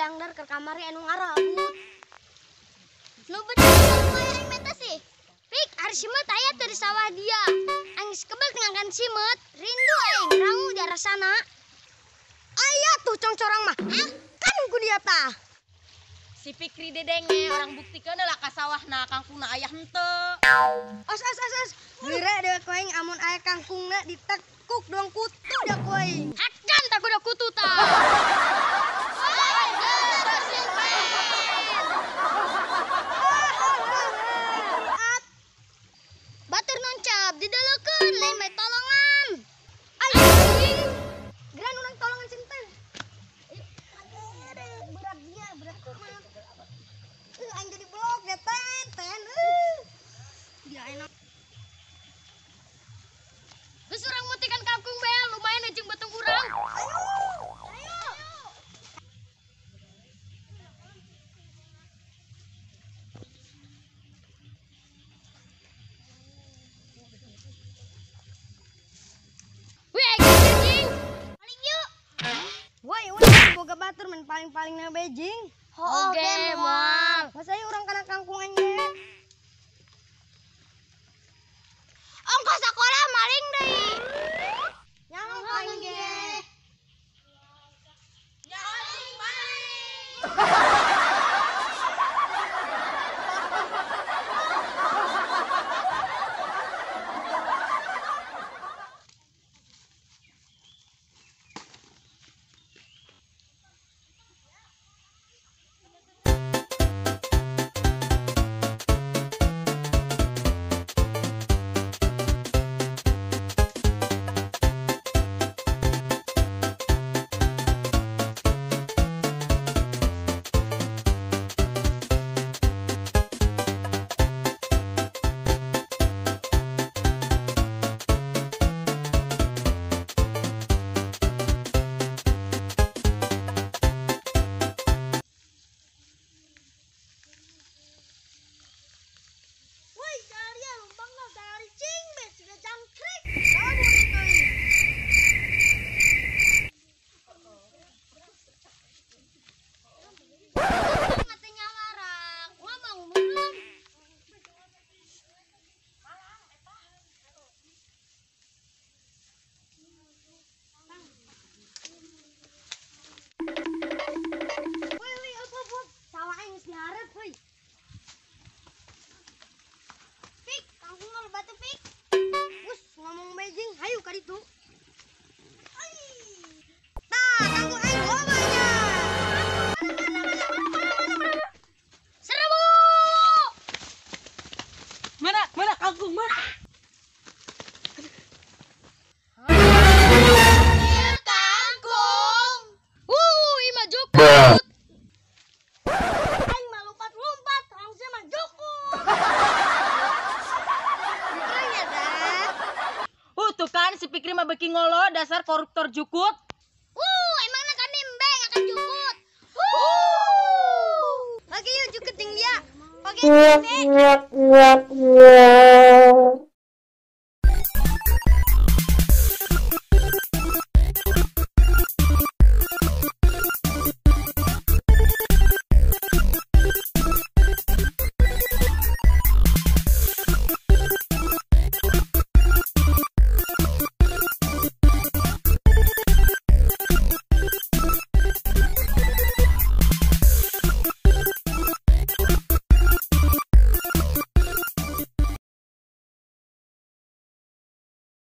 andar ke kamar anu ngarabut. Nu bener maya aing meta sih. Pik, ari simet aya teu di sawah dia. Angis kebal ngangkan simet, rindu aing rangu di arasana. Aya tuh congcorang mah. Hah? Kan ku dia tah. Si Fikri dedengnya orang buktikeun lah ka sawahna kangkungna aya henteu. Os. Geura deuk aing amun aya kangkungna ditekuk doang kutu da ku aing. Hakan tak kuda kutu tah. Batur noncap didelekeun lain bae tolongan. Anjing. Geran urang tolongan sinten? Berat dia, berat mah. Aing jadi blok ya ten. Dia enak. Geus urang mutikan kangkung bae lumayan jeung batung urang. Ayo. Weh, anjing. Paling yuk. Woi, boga batur men paling-palingna bejing. Oke, moal. Masa ieu urang kana kangkung anjeun. Ongkos sekolah maling deui. Nyaho aing ge. Ya anjing maling. Woi, cari lumpangna dari cing be sudah jangkrik. Kabur deui. Ngatenya warak, ngomong belum. Woi, apa? Sawah aing geus dihareup, woi. Pik, kangkung nol batu pik. Us, ngomong bejing, hayu ka ditu. Ai. Tah, kangkung aing lobanya. Serbu. Mana kangkung mana? Kangkung. Imah jukut. Aing mah lompat-lompat, langsung mah jukut. Makanya dah. Tuh kan si Fikri mah beuki ngolo dasar koruptor jukut. Emangna kan nimbeng akan jukut. Oke yuk jukut jeung dia. Oke,